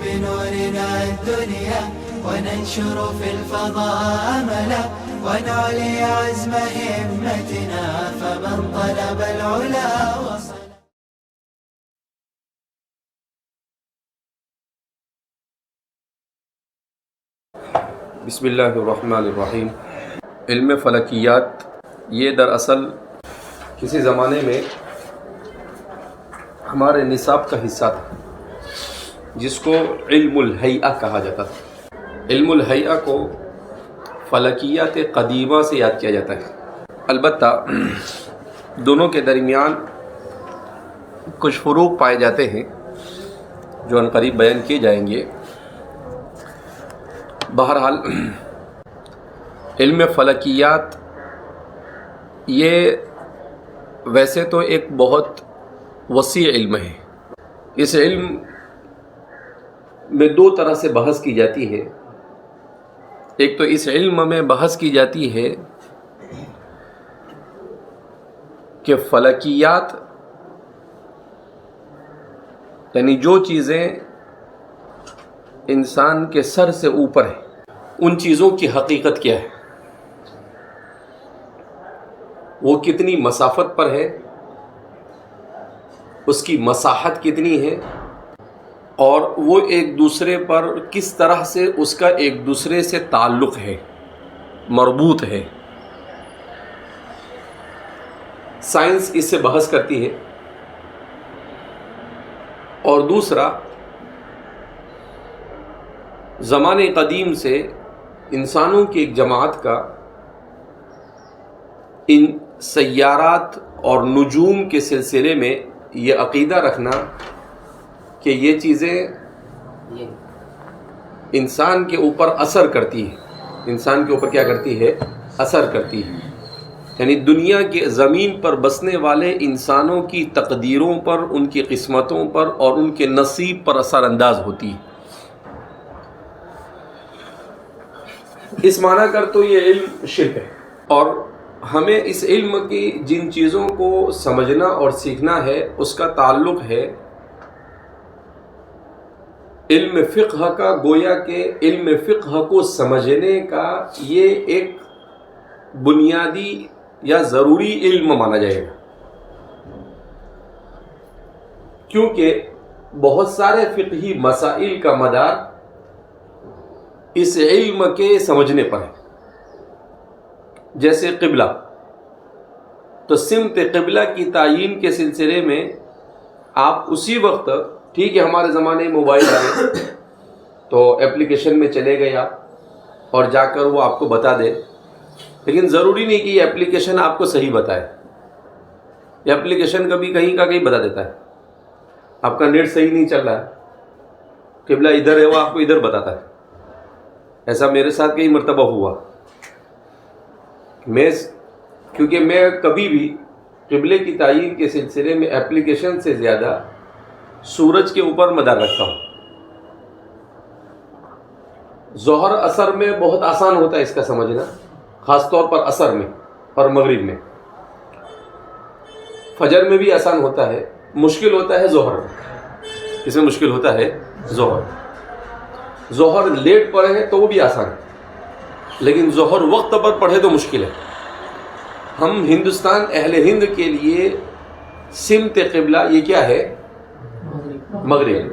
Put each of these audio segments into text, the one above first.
بنورنا الدنيا وننشر في الفضاء أملا ونعلي عزم همتنا فمن طلب العلا وصل. بسم اللہ الرحمن الرحیم. علم فلکیات یہ دراصل کسی زمانے میں ہمارے نصاب کا حصہ تھا جس کو علم الہیئہ کہا جاتا تھا. علم الہیئہ کو فلکیات قدیمہ سے یاد کیا جاتا ہے. البتہ دونوں کے درمیان کچھ فروق پائے جاتے ہیں جو عنقریب بیان کیے جائیں گے. بہرحال علم فلکیات یہ ویسے تو ایک بہت وسیع علم ہے. اس علم میں دو طرح سے بحث کی جاتی ہے. ایک تو اس علم میں بحث کی جاتی ہے کہ فلکیات یعنی جو چیزیں انسان کے سر سے اوپر ہیں ان چیزوں کی حقیقت کیا ہے، وہ کتنی مسافت پر ہے، اس کی مساحت کتنی ہے، اور وہ ایک دوسرے پر کس طرح سے اس کا ایک دوسرے سے تعلق ہے، مربوط ہے. سائنس اس سے بحث کرتی ہے. اور دوسرا، زمانے قدیم سے انسانوں کی ایک جماعت کا ان سیارات اور نجوم کے سلسلے میں یہ عقیدہ رکھنا کہ یہ چیزیں انسان کے اوپر اثر کرتی ہے. انسان کے اوپر کیا کرتی ہے؟ اثر کرتی ہے. یعنی دنیا کے زمین پر بسنے والے انسانوں کی تقدیروں پر، ان کی قسمتوں پر اور ان کے نصیب پر اثر انداز ہوتی ہے. اس معنی کر تو یہ علم شرک ہے، اور ہمیں اس علم کی جن چیزوں کو سمجھنا اور سیکھنا ہے اس کا تعلق ہے علم فقہ کا. گویا کہ علم فقہ کو سمجھنے کا یہ ایک بنیادی یا ضروری علم مانا جائے گا، کیونکہ بہت سارے فقہی مسائل کا مدار اس علم کے سمجھنے پر ہے. جیسے قبلہ، تو سمت قبلہ کی تعیین کے سلسلے میں آپ اسی وقت، ٹھیک ہے ہمارے زمانے میں موبائل آئے تو ایپلیکیشن میں چلے گئے آپ اور جا کر وہ آپ کو بتا دے، لیکن ضروری نہیں کہ یہ ایپلیکیشن آپ کو صحیح بتائے. یہ ایپلیکیشن کبھی کہیں کا کہیں بتا دیتا ہے. آپ کا نیٹ صحیح نہیں چل رہا ہے، قبلہ ادھر ہے، وہ آپ کو ادھر بتاتا ہے. ایسا میرے ساتھ کئی مرتبہ ہوا. کیونکہ میں کبھی بھی قبلے کی تعیین کے سلسلے میں ایپلیکیشن سے زیادہ سورج کے اوپر مدار رکھتا ہوں. ظہر اثر میں بہت آسان ہوتا ہے اس کا سمجھنا، خاص طور پر عصر میں اور مغرب میں. فجر میں بھی آسان ہوتا ہے، مشکل ہوتا ہے ظہر میں. اس میں مشکل ہوتا ہے ظہر لیٹ پڑھے ہے تو وہ بھی آسان ہے، لیکن ظہر وقت پر پڑھے تو مشکل ہے. ہم ہندوستان اہل ہند کے لیے سمت قبلہ یہ کیا ہے؟ مغرب.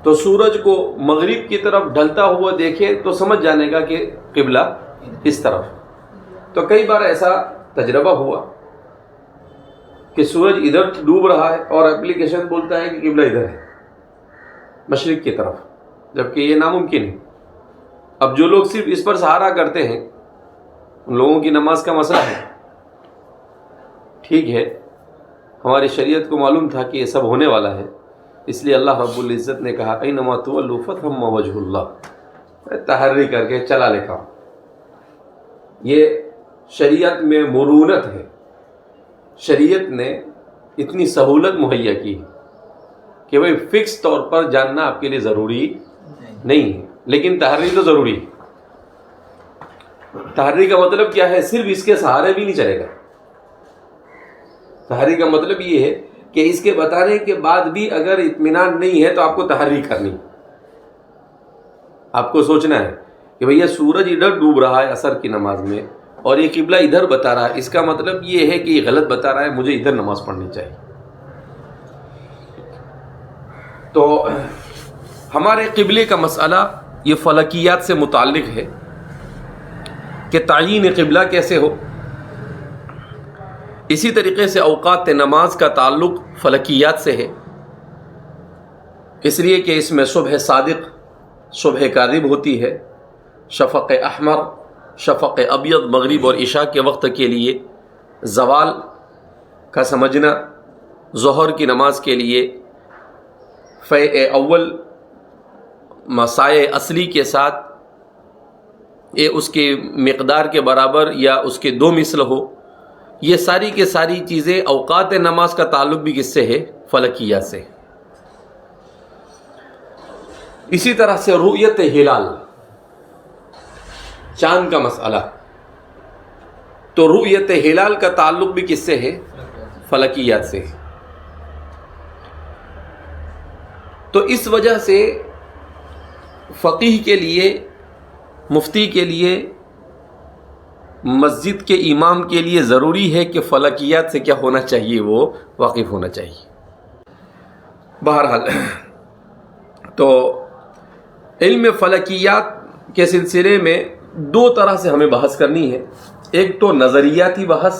تو سورج کو مغرب کی طرف ڈھلتا ہوا دیکھے تو سمجھ جانے گا کہ قبلہ اس طرف. تو کئی بار ایسا تجربہ ہوا کہ سورج ادھر ڈوب رہا ہے اور ایپلیکیشن بولتا ہے کہ قبلہ ادھر ہے، مشرق کی طرف، جبکہ یہ ناممکن ہے. اب جو لوگ صرف اس پر سہارا کرتے ہیں ان لوگوں کی نماز کا مسئلہ ہے. ٹھیک ہے، ہماری شریعت کو معلوم تھا کہ یہ سب ہونے والا ہے، اس لیے اللہ رب العزت نے کہا اینما تولوا فثم وجہ اللہ، تحری کر کے چلا لے کام. یہ شریعت میں مرونت ہے. شریعت نے اتنی سہولت مہیا کی کہ بھئی فکس طور پر جاننا آپ کے لیے ضروری نہیں ہے، لیکن تحری تو ضروری ہے. تحری کا مطلب کیا ہے؟ صرف اس کے سہارے بھی نہیں چلے گا. تحری کا مطلب یہ ہے کہ اس کے بتانے کے بعد بھی اگر اطمینان نہیں ہے تو آپ کو تحری کرنی، آپ کو سوچنا ہے کہ بھیا سورج ادھر ڈوب رہا ہے عصر کی نماز میں اور یہ قبلہ ادھر بتا رہا ہے، اس کا مطلب یہ ہے کہ یہ غلط بتا رہا ہے، مجھے ادھر نماز پڑھنی چاہیے۔ تو ہمارے قبلے کا مسئلہ یہ فلکیات سے متعلق ہے کہ تعین قبلہ کیسے ہو۔ اسی طریقے سے اوقات نماز کا تعلق فلکیات سے ہے، اس لیے کہ اس میں صبح صادق، صبح کاذب ہوتی ہے، شفق احمر، شفق ابیض مغرب اور عشاء کے وقت کے لیے، زوال کا سمجھنا، ظہر کی نماز کے لیے فیء اول مسائے اصلی کے ساتھ اس کے مقدار کے برابر یا اس کے 2 مثل ہو، یہ ساری کے ساری چیزیں اوقات نماز کا تعلق بھی کس سے ہے؟ فلکیات سے۔ اسی طرح سے رؤیت ہلال، چاند کا مسئلہ، تو رؤیت ہلال کا تعلق بھی کس سے ہے؟ فلکیات سے۔ تو اس وجہ سے فقیہ کے لیے، مفتی کے لیے، مسجد کے امام کے لیے ضروری ہے کہ فلکیات سے کیا ہونا چاہیے؟ وہ واقف ہونا چاہیے۔ بہرحال تو علم فلکیات کے سلسلے میں 2 طرح سے ہمیں بحث کرنی ہے، ایک تو نظریاتی بحث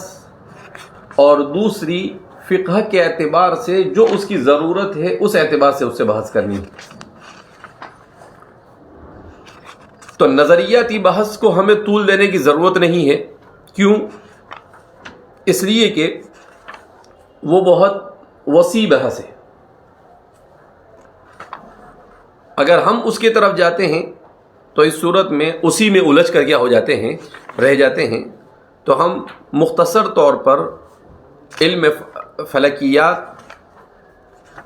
اور دوسری فقہ کے اعتبار سے جو اس کی ضرورت ہے اس اعتبار سے اس سے بحث کرنی ہے۔ تو نظریاتی بحث کو ہمیں طول دینے کی ضرورت نہیں ہے، کیوں؟ اس لیے کہ وہ بہت وسیع بحث ہے، اگر ہم اس کی طرف جاتے ہیں تو اس صورت میں اسی میں الجھ کر کیا ہو جاتے ہیں؟ رہ جاتے ہیں۔ تو ہم مختصر طور پر علم فلکیات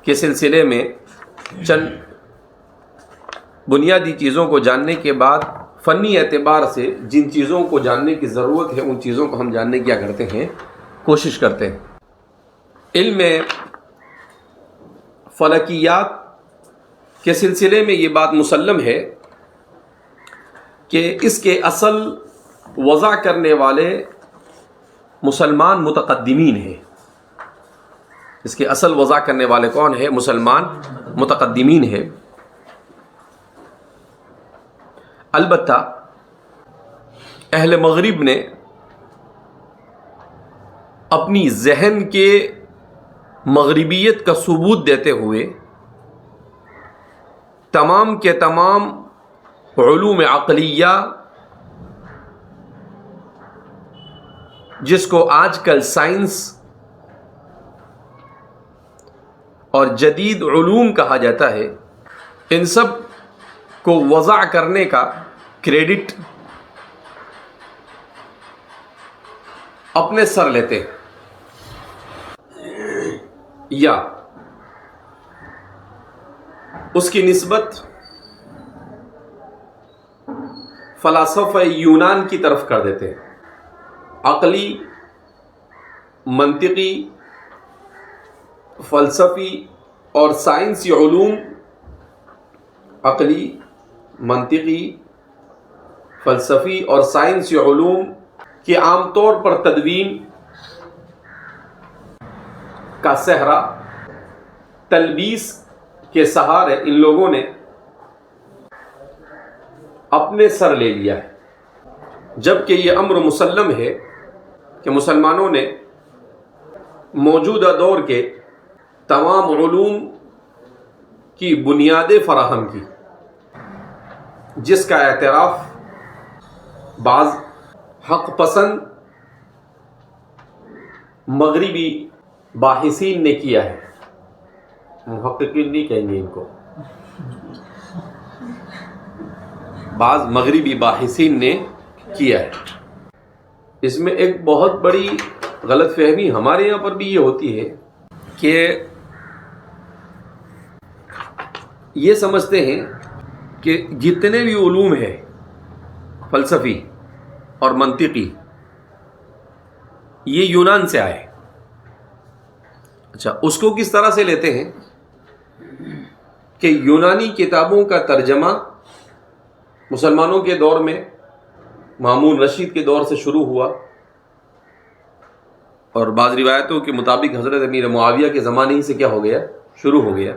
کے سلسلے میں چند بنیادی چیزوں کو جاننے کے بعد فنی اعتبار سے جن چیزوں کو جاننے کی ضرورت ہے ان چیزوں کو ہم جاننے کیا کرتے ہیں؟ کوشش کرتے ہیں۔ علم فلکیات کے سلسلے میں یہ بات مسلم ہے کہ اس کے اصل وضع کرنے والے مسلمان متقدمین ہیں۔ اس کے اصل وضع کرنے والے کون ہیں؟ مسلمان متقدمین ہیں۔ البتہ اہل مغرب نے اپنی ذہن کے مغربیت کا ثبوت دیتے ہوئے تمام کے تمام علوم عقلیہ جس کو آج کل سائنس اور جدید علوم کہا جاتا ہے، ان سب کو وضع کرنے کا کریڈٹ اپنے سر لیتے ہیں، یا اس کی نسبت فلاسفہ یونان کی طرف کر دیتے ہیں۔ عقلی، منطقی، فلسفی اور سائنسی علوم، عقلی، منطقی، فلسفی اور سائنسی علوم کی عام طور پر تدوین کا صحرا تلبیس کے سہارے ان لوگوں نے اپنے سر لے لیا ہے، جبکہ یہ امر مسلم ہے کہ مسلمانوں نے موجودہ دور کے تمام علوم کی بنیادیں فراہم کی، جس کا اعتراف بعض حق پسند مغربی باحثین نے کیا ہے، محققین نہیں کہیں گے ان کو، بعض مغربی باحثین نے کیا ہے۔ اس میں ایک بہت بڑی غلط فہمی ہمارے یہاں پر بھی یہ ہوتی ہے کہ یہ سمجھتے ہیں کہ جتنے بھی علوم ہیں فلسفی اور منطقی یہ یونان سے آئے، اچھا، اس کو کس طرح سے لیتے ہیں کہ یونانی کتابوں کا ترجمہ مسلمانوں کے دور میں مامون رشید کے دور سے شروع ہوا، اور بعض روایتوں کے مطابق حضرت امیر معاویہ کے زمانے ہی سے کیا ہو گیا، شروع ہو گیا.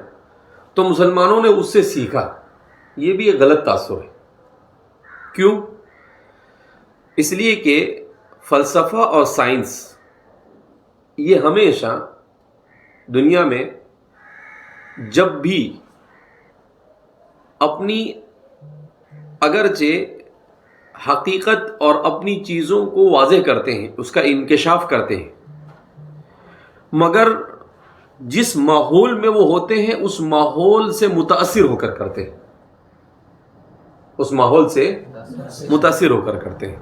تو مسلمانوں نے اس سے سیکھا. یہ بھی ایک غلط تاثر ہے. کیوں؟ اس لیے کہ فلسفہ اور سائنس یہ ہمیشہ دنیا میں جب بھی اپنی اگرچہ حقیقت اور اپنی چیزوں کو واضح کرتے ہیں، اس کا انکشاف کرتے ہیں، مگر جس ماحول میں وہ ہوتے ہیں اس ماحول سے متاثر ہو کر کرتے ہیں، اس ماحول سے متاثر ہو کر کرتے ہیں.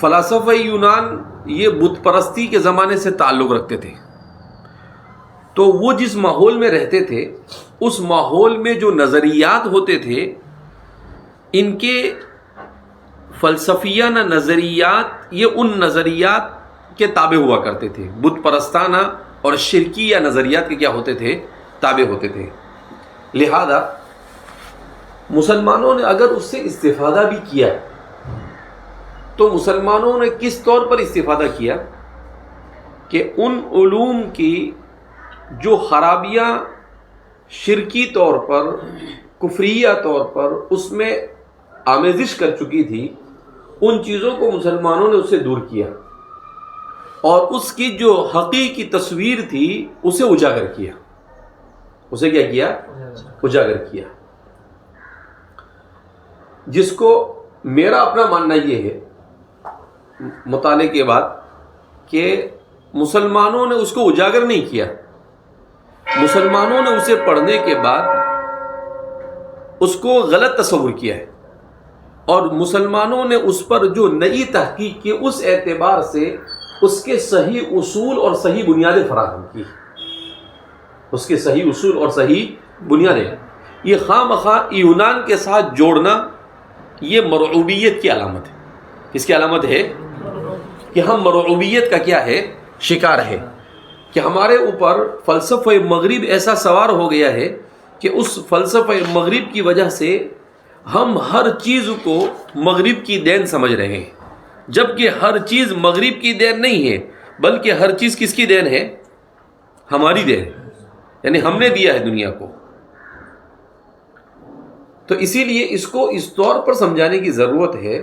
فلاسفہ یونان یہ بت پرستی کے زمانے سے تعلق رکھتے تھے، تو وہ جس ماحول میں رہتے تھے اس ماحول میں جو نظریات ہوتے تھے، ان کے فلسفیانہ نظریات یہ ان نظریات کے تابع ہوا کرتے تھے. بت پرستانہ اور شرکیہ نظریات کے کیا ہوتے تھے، تابع ہوتے تھے. لہذا مسلمانوں نے اگر اس سے استفادہ بھی کیا تو مسلمانوں نے کس طور پر استفادہ کیا کہ ان علوم کی جو خرابیاں شرکی طور پر، کفریہ طور پر اس میں آمیزش کر چکی تھی، ان چیزوں کو مسلمانوں نے اس سے دور کیا اور اس کی جو حقیقی تصویر تھی اسے اجاگر کیا. اسے کیا کیا؟ اجاگر کیا. جس کو میرا اپنا ماننا یہ ہے مطالعے کے بعد کہ مسلمانوں نے اس کو اجاگر نہیں کیا، مسلمانوں نے اسے پڑھنے کے بعد اس کو غلط تصور کیا ہے، اور مسلمانوں نے اس پر جو نئی تحقیق کی اس اعتبار سے اس کے صحیح اصول اور صحیح بنیادیں فراہم کی. اس کے صحیح اصول اور صحیح بنیادیں. یہ خواہ مخواہ یونان کے ساتھ جوڑنا یہ مرعوبیت کی علامت ہے. کس کی علامت ہے؟ کہ ہم مرعوبیت کا کیا ہے؟ شکار ہے. کہ ہمارے اوپر فلسفہ مغرب ایسا سوار ہو گیا ہے کہ اس فلسفہ مغرب کی وجہ سے ہم ہر چیز کو مغرب کی دین سمجھ رہے ہیں، جبکہ ہر چیز مغرب کی دین نہیں ہے، بلکہ ہر چیز کس کی دین ہے؟ ہماری دین ہے. یعنی ہم نے دیا ہے دنیا کو. تو اسی لیے اس کو اس طور پر سمجھانے کی ضرورت ہے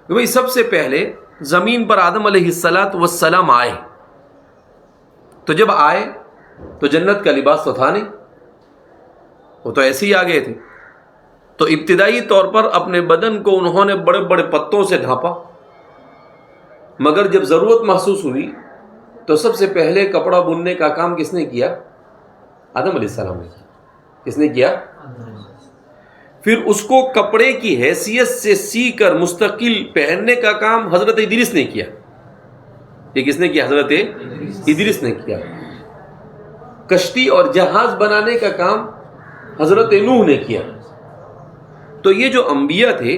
کہ بھئی سب سے پہلے زمین پر آدم علیہ السلام آئے، تو جب آئے تو جنت کا لباس تو تھا نہیں، وہ تو ایسے ہی آ گئے تھے. تو ابتدائی طور پر اپنے بدن کو انہوں نے بڑے بڑے پتوں سے ڈھانپا، مگر جب ضرورت محسوس ہوئی تو سب سے پہلے کپڑا بننے کا کام کس نے کیا؟ آدم علیہ السلام نے. کس نے کیا؟ پھر اس کو کپڑے کی حیثیت سے سی کر مستقل پہننے کا کام حضرت ادریس نے کیا. یہ کس نے کیا؟ حضرت ادریس نے کیا. کشتی اور جہاز بنانے کا کام حضرت نوح نے کیا. تو یہ جو انبیاء تھے،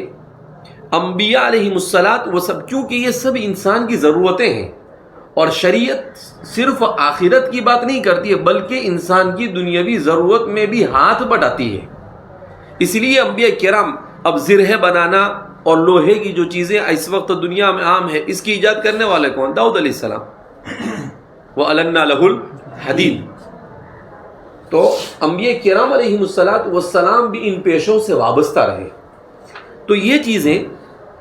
انبیاء علیہ الصلاۃ والسلام، چونکہ یہ سب انسان کی ضرورتیں ہیں، اور شریعت صرف آخرت کی بات نہیں کرتی ہے بلکہ انسان کی دنیاوی ضرورت میں بھی ہاتھ بٹاتی ہے. اس لیے انبیاء کرام اب زرہ بنانا اور لوہے کی جو چیزیں اس وقت دنیا میں عام ہے، اس کی ایجاد کرنے والے کون؟ داؤد علیہ السلام. وَأَلَنَّا لَهُ الْحَدِيدَ. تو انبیاء کرام علیہ السلام بھی ان پیشوں سے وابستہ رہے. تو یہ چیزیں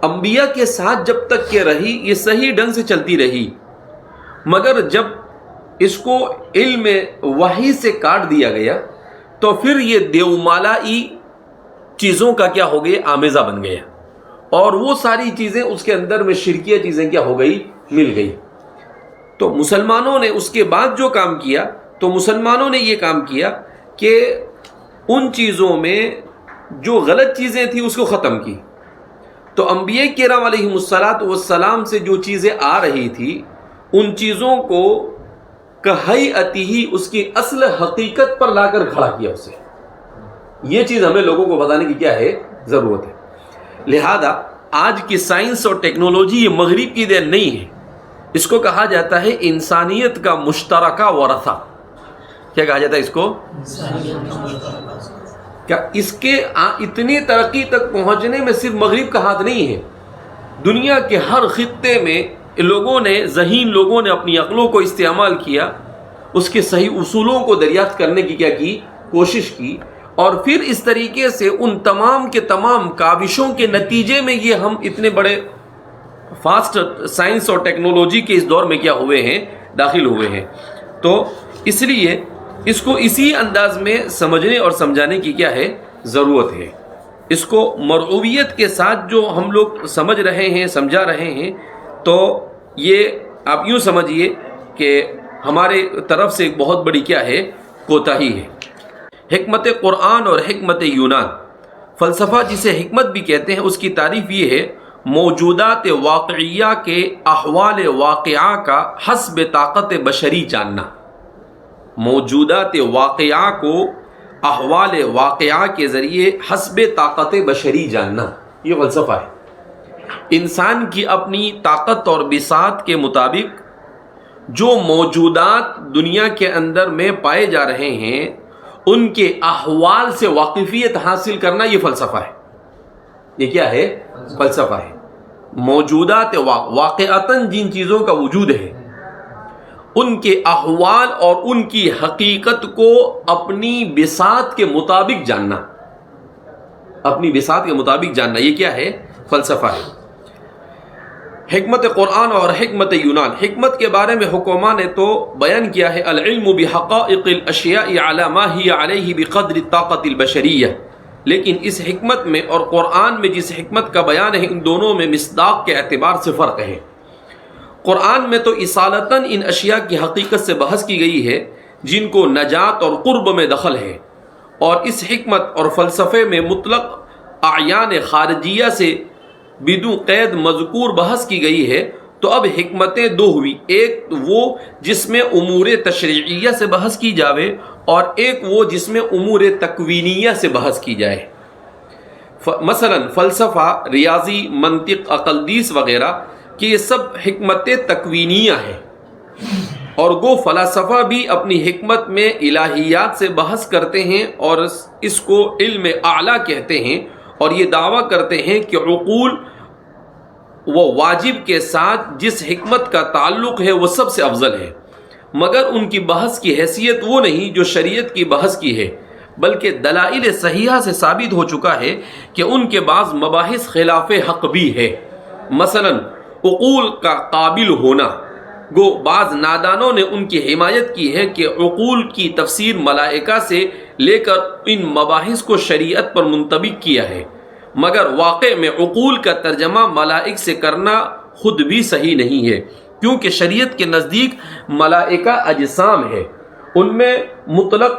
انبیاء کے ساتھ جب تک کہ رہی یہ صحیح ڈھنگ سے چلتی رہی، مگر جب اس کو علم وحی سے کاٹ دیا گیا تو پھر یہ دیومالائی چیزوں کا کیا ہو گیا؟ آمیزہ بن گیا، اور وہ ساری چیزیں اس کے اندر میں شرکیہ چیزیں کیا ہو گئی؟ مل گئی. تو مسلمانوں نے اس کے بعد جو کام کیا، تو مسلمانوں نے یہ کام کیا کہ ان چیزوں میں جو غلط چیزیں تھیں اس کو ختم کی. تو انبیاء کرام علیہ السلام سے جو چیزیں آ رہی تھی ان چیزوں کو کہیئتی ہی اس کی اصل حقیقت پر لا کر کھڑا کیا اسے. یہ چیز ہمیں لوگوں کو بتانے کی کیا ہے؟ ضرورت ہے. لہذا آج کی سائنس اور ٹیکنالوجی یہ مغرب کی دین نہیں ہے، اس کو کہا جاتا ہے انسانیت کا مشترکہ ورثہ. کیا کہا جاتا ہے اس کو؟ کیا اس کے اتنی ترقی تک پہنچنے میں صرف مغرب کا ہاتھ نہیں ہے. دنیا کے ہر خطے میں لوگوں نے، ذہین لوگوں نے اپنی عقلوں کو استعمال کیا، اس کے صحیح اصولوں کو دریافت کرنے کی کیا کی کوشش کی، اور پھر اس طریقے سے ان تمام کے تمام کاوشوں کے نتیجے میں یہ ہم اتنے بڑے فاسٹ سائنس اور ٹیکنالوجی کے اس دور میں کیا ہوئے ہیں، داخل ہوئے ہیں. تو اس لیے اس کو اسی انداز میں سمجھنے اور سمجھانے کی کیا ہے ضرورت ہے. اس کو مرعوبیت کے ساتھ جو ہم لوگ سمجھ رہے ہیں، سمجھا رہے ہیں، تو یہ آپ یوں سمجھیے کہ ہمارے طرف سے ایک بہت بڑی کیا ہے کوتاہی ہے. حکمت قرآن اور حکمت یونان، فلسفہ جسے حکمت بھی کہتے ہیں، اس کی تعریف یہ ہے موجودات واقعیہ کے احوال واقعہ کا حسب طاقت بشری جاننا. موجودات واقعہ کو احوال واقعہ کے ذریعے حسب طاقت بشری جاننا، یہ فلسفہ ہے. انسان کی اپنی طاقت اور بساط کے مطابق جو موجودات دنیا کے اندر میں پائے جا رہے ہیں، ان کے احوال سے واقفیت حاصل کرنا، یہ فلسفہ ہے. یہ کیا ہے؟ فلسفہ ہے. موجودات واقعتاً جن چیزوں کا وجود ہے، ان کے احوال اور ان کی حقیقت کو اپنی بساط کے مطابق جاننا، اپنی بساط کے مطابق جاننا، یہ کیا ہے؟ فلسفہ ہے. حکمت قرآن اور حکمت یونان. حکمت کے بارے میں حکماء نے تو بیان کیا ہے العلم بحقائق الاشیاء علی ما ہی علیہ بقدر الطاقت البشریہ، لیکن اس حکمت میں اور قرآن میں جس حکمت کا بیان ہے، ان دونوں میں مصداق کے اعتبار سے فرق ہے. قرآن میں تو اصالتاً ان اشیاء کی حقیقت سے بحث کی گئی ہے جن کو نجات اور قرب میں دخل ہے، اور اس حکمت اور فلسفے میں مطلق اعیان خارجیہ سے بدون قید مذکور بحث کی گئی ہے. تو اب حکمتیں دو ہوئی، ایک وہ جس میں امور تشریعیہ سے بحث کی جاوے، اور ایک وہ جس میں امور تکوینیہ سے بحث کی جائے. مثلا فلسفہ، ریاضی، منطق، عقلدیس وغیرہ کہ یہ سب حکمت تکوینیہ ہیں، اور گو فلاسفہ بھی اپنی حکمت میں الہیات سے بحث کرتے ہیں اور اس کو علم اعلیٰ کہتے ہیں، اور یہ دعویٰ کرتے ہیں کہ عقول وہ واجب کے ساتھ جس حکمت کا تعلق ہے وہ سب سے افضل ہے، مگر ان کی بحث کی حیثیت وہ نہیں جو شریعت کی بحث کی ہے، بلکہ دلائل صحیحہ سے ثابت ہو چکا ہے کہ ان کے بعض مباحث خلاف حق بھی ہے. مثلا عقول کا قابل ہونا، گو بعض نادانوں نے ان کی حمایت کی ہے کہ عقول کی تفسیر ملائکہ سے لے کر ان مباحث کو شریعت پر منطبق کیا ہے، مگر واقع میں عقول کا ترجمہ ملائک سے کرنا خود بھی صحیح نہیں ہے، کیونکہ شریعت کے نزدیک ملائکہ اجسام ہے، ان میں مطلق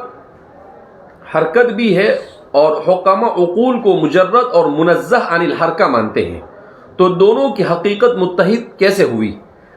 حرکت بھی ہے، اور حکماء عقول کو مجرد اور منزہ عن الحرکہ مانتے ہیں. تو دونوں کی حقیقت متحد کیسے ہوئی؟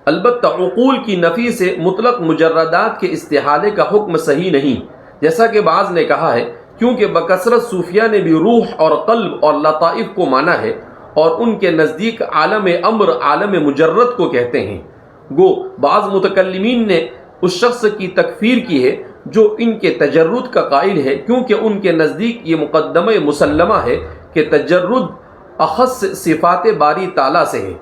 البتہ عقول کی نفی سے مطلق مجردات کے استحالے کا حکم صحیح نہیں، جیسا کہ بعض نے کہا ہے، کیونکہ بکثرت صوفیہ نے بھی روح اور قلب اور لطائف کو مانا ہے، اور ان کے نزدیک عالم امر عالم مجرد کو کہتے ہیں. گو بعض متکلمین نے اس شخص کی تکفیر کی ہے جو ان کے تجرد کا قائل ہے، کیونکہ ان کے نزدیک یہ مقدمہ مسلمہ ہے کہ تجرد اخص صفات باری تعالیٰ سے ہے،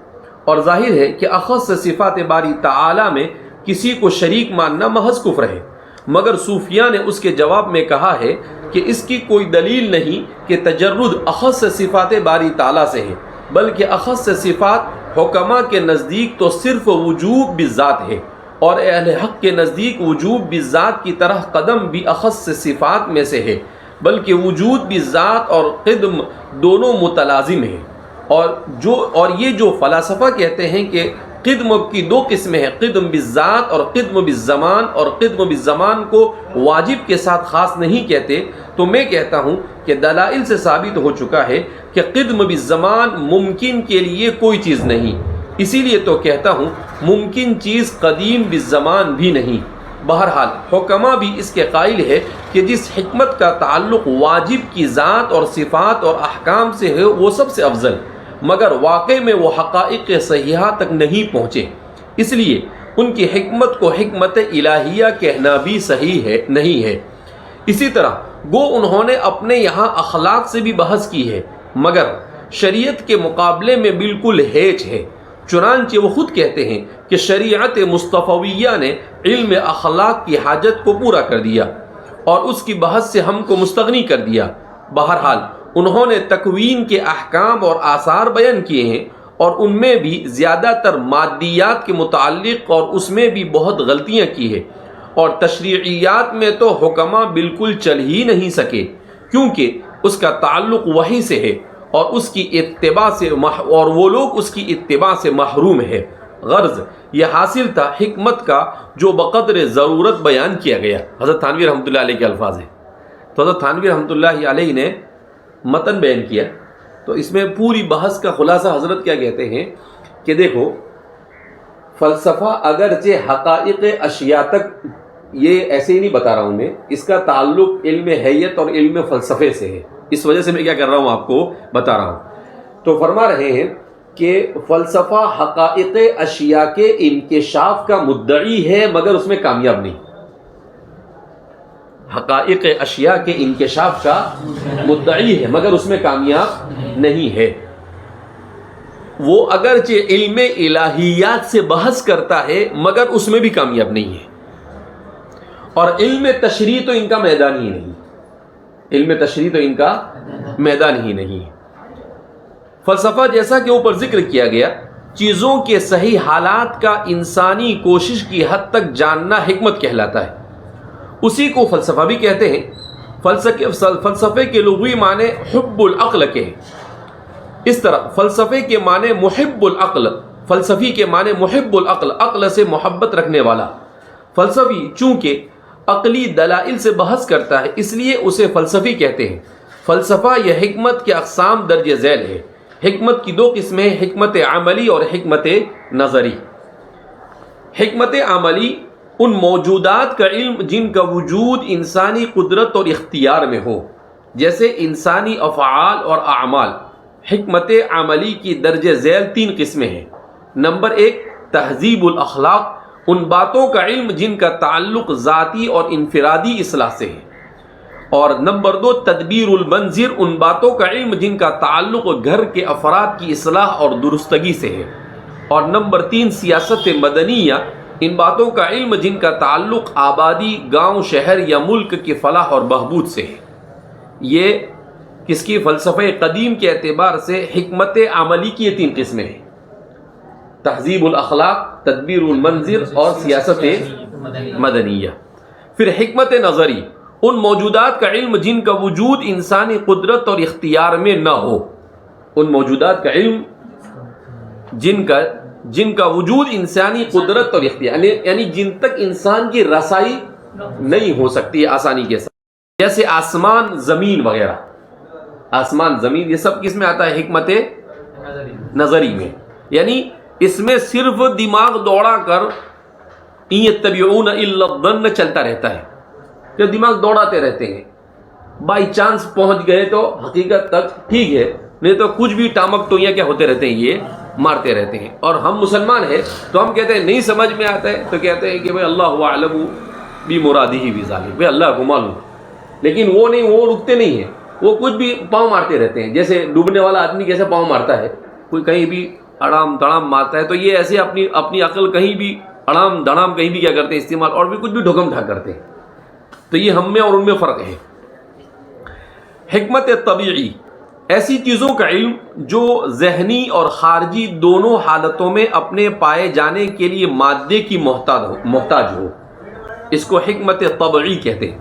اور ظاہر ہے کہ اخص صفات باری تعالیٰ میں کسی کو شریک ماننا محض کفر ہے. مگر صوفیہ نے اس کے جواب میں کہا ہے کہ اس کی کوئی دلیل نہیں کہ تجرد اخص صفات باری تعالیٰ سے ہے، بلکہ اخص صفات حکماء کے نزدیک تو صرف وجوب بالذات ہے، اور اہل حق کے نزدیک وجوب بالذات کی طرح قدم بھی اخص صفات میں سے ہے، بلکہ وجود بالذات اور قدم دونوں متلازم ہیں. اور یہ جو فلاسفہ کہتے ہیں کہ قدم کی دو قسمیں ہیں، قدم بالذات اور قدم بالزمان، اور قدم بالزمان کو واجب کے ساتھ خاص نہیں کہتے، تو میں کہتا ہوں کہ دلائل سے ثابت ہو چکا ہے کہ قدم بالزمان ممکن کے لیے کوئی چیز نہیں، اسی لیے تو کہتا ہوں ممکن چیز قدیم بالزمان بھی نہیں. بہرحال حکماء بھی اس کے قائل ہے کہ جس حکمت کا تعلق واجب کی ذات اور صفات اور احکام سے ہے وہ سب سے افضل، مگر واقع میں وہ حقائق صحیحہ تک نہیں پہنچے. اس لیے ان کی حکمت کو حکمت الہیہ کہنا بھی صحیح نہیں ہے۔ اسی طرح گو انہوں نے اپنے یہاں اخلاق سے بھی بحث کی ہے، مگر شریعت کے مقابلے میں بالکل ہیچ ہے۔ چنانچہ وہ خود کہتے ہیں کہ شریعت مصطفیہ نے علم اخلاق کی حاجت کو پورا کر دیا اور اس کی بحث سے ہم کو مستغنی کر دیا۔ بہرحال انہوں نے تکوین کے احکام اور آثار بیان کیے ہیں، اور ان میں بھی زیادہ تر مادیات کے متعلق، اور اس میں بھی بہت غلطیاں کی ہیں، اور تشریعیات میں تو حکماء بالکل چل ہی نہیں سکے، کیونکہ اس کا تعلق وحی سے ہے اور اس کی اتباع سے اور وہ لوگ اس کی اتباع سے محروم ہے۔ غرض یہ حاصل تھا حکمت کا جو بقدر ضرورت بیان کیا گیا۔ حضرت تھانوی رحمۃ اللہ علیہ کے الفاظ ہیں۔ تو حضرت تھانوی رحمۃ اللہ علیہ نے متن بیان کیا، تو اس میں پوری بحث کا خلاصہ حضرت کیا کہتے ہیں کہ دیکھو، فلسفہ اگرچہ حقائق اشیاء تک، یہ ایسے ہی نہیں بتا رہا ہوں میں، اس کا تعلق علم حیت اور علم فلسفے سے ہے، اس وجہ سے میں کیا کر رہا ہوں آپ کو بتا رہا ہوں۔ تو فرما رہے ہیں کہ فلسفہ حقائق اشیاء کے انکشاف کا مدعی ہے مگر اس میں کامیاب نہیں۔ حقائق اشیاء کے انکشاف کا مدعی ہے مگر اس میں کامیاب نہیں ہے۔ وہ اگرچہ علم الہیات سے بحث کرتا ہے مگر اس میں بھی کامیاب نہیں ہے، اور علم تشریح تو ان کا میدان ہی نہیں، علم تشریح تو ان کا میدان ہی نہیں۔ فلسفہ جیسا کہ اوپر ذکر کیا گیا، چیزوں کے صحیح حالات کا انسانی کوشش کی حد تک جاننا حکمت کہلاتا ہے، اسی کو فلسفہ بھی کہتے ہیں۔ فلسفے کے لغوی معنی حب العقل کے ہیں، اس طرح فلسفے کے معنی محب العقل، فلسفی کے معنی محب العقل، عقل سے محبت رکھنے والا۔ فلسفی چونکہ عقلی دلائل سے بحث کرتا ہے اس لیے اسے فلسفی کہتے ہیں۔ فلسفہ یہ حکمت کے اقسام درج ذیل ہے۔ حکمت کی دو قسمیں، حکمت عملی اور حکمت نظری۔ حکمت عملی ان موجودات کا علم جن کا وجود انسانی قدرت اور اختیار میں ہو، جیسے انسانی افعال اور اعمال۔ حکمت عملی کی درج ذیل 3 قسمیں ہیں۔ نمبر 1 تہذیب الاخلاق، ان باتوں کا علم جن کا تعلق ذاتی اور انفرادی اصلاح سے ہے۔ اور نمبر 2 تدبیر المنزل، ان باتوں کا علم جن کا تعلق گھر کے افراد کی اصلاح اور درستگی سے ہے۔ اور نمبر 3 سیاست مدنیہ، ان باتوں کا علم جن کا تعلق آبادی، گاؤں، شہر یا ملک کی فلاح اور بہبود سے ہے۔ یہ کس کی؟ فلسفہ قدیم کے اعتبار سے حکمت عملی کی یہ 3 قسمیں ہیں، تہذیب الاخلاق، تدبیر المنزل اور سیاست مدنیہ۔ پھر حکمت نظری، ان موجودات کا علم جن کا وجود انسانی قدرت اور اختیار میں نہ ہو، ان موجودات کا علم جن کا وجود انسانی قدرت اور اختیار، یعنی جن تک انسان کی رسائی نہیں ہو سکتی ہے آسانی کے ساتھ، جیسے آسمان، زمین وغیرہ۔ آسمان، زمین، یہ سب کس میں آتا ہے؟ حکمت نظری میں۔ یعنی اس میں صرف دماغ دوڑا کر ان یتبعون الا الظن چلتا رہتا ہے، کہ دماغ دوڑاتے رہتے ہیں، بائی چانس پہنچ گئے تو حقیقت تک ٹھیک ہے، نہیں تو کچھ بھی ٹامک ٹوئیاں کیا ہوتے رہتے ہیں، یہ مارتے رہتے ہیں۔ اور ہم مسلمان ہیں تو ہم کہتے ہیں نہیں سمجھ میں آتا ہے تو کہتے ہیں کہ بھائی اللہ اعلم بمرادہ بذلک، بھائی اللہ کو معلوم۔ لیکن وہ نہیں، وہ رکتے نہیں ہیں، وہ کچھ بھی پاؤں مارتے رہتے ہیں۔ جیسے ڈوبنے والا آدمی کیسے پاؤں مارتا ہے، کوئی کہیں بھی اڑام دڑام مارتا ہے، تو یہ ایسے اپنی عقل کہیں بھی اڑام دڑام کہیں بھی کیا کرتے ہیں استعمال، اور بھی کچھ بھی ڈھکم ڈھا کرتے ہیں۔ تو یہ ہم میں اور ان میں فرق ہے۔ حکمت طبیعی، ایسی چیزوں کا علم جو ذہنی اور خارجی دونوں حالتوں میں اپنے پائے جانے کے لیے مادے کی محتاج ہو، اس کو حکمت طبعی کہتے ہیں۔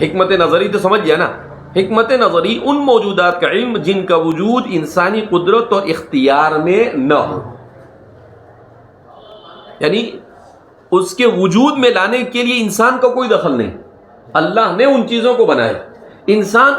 حکمت نظری تو سمجھ گیا نا؟ حکمت نظری ان موجودات کا علم جن کا وجود انسانی قدرت اور اختیار میں نہ ہو، یعنی اس کے وجود میں لانے کے لیے انسان کا کوئی دخل نہیں، اللہ نے ان چیزوں کو بنایا، انسان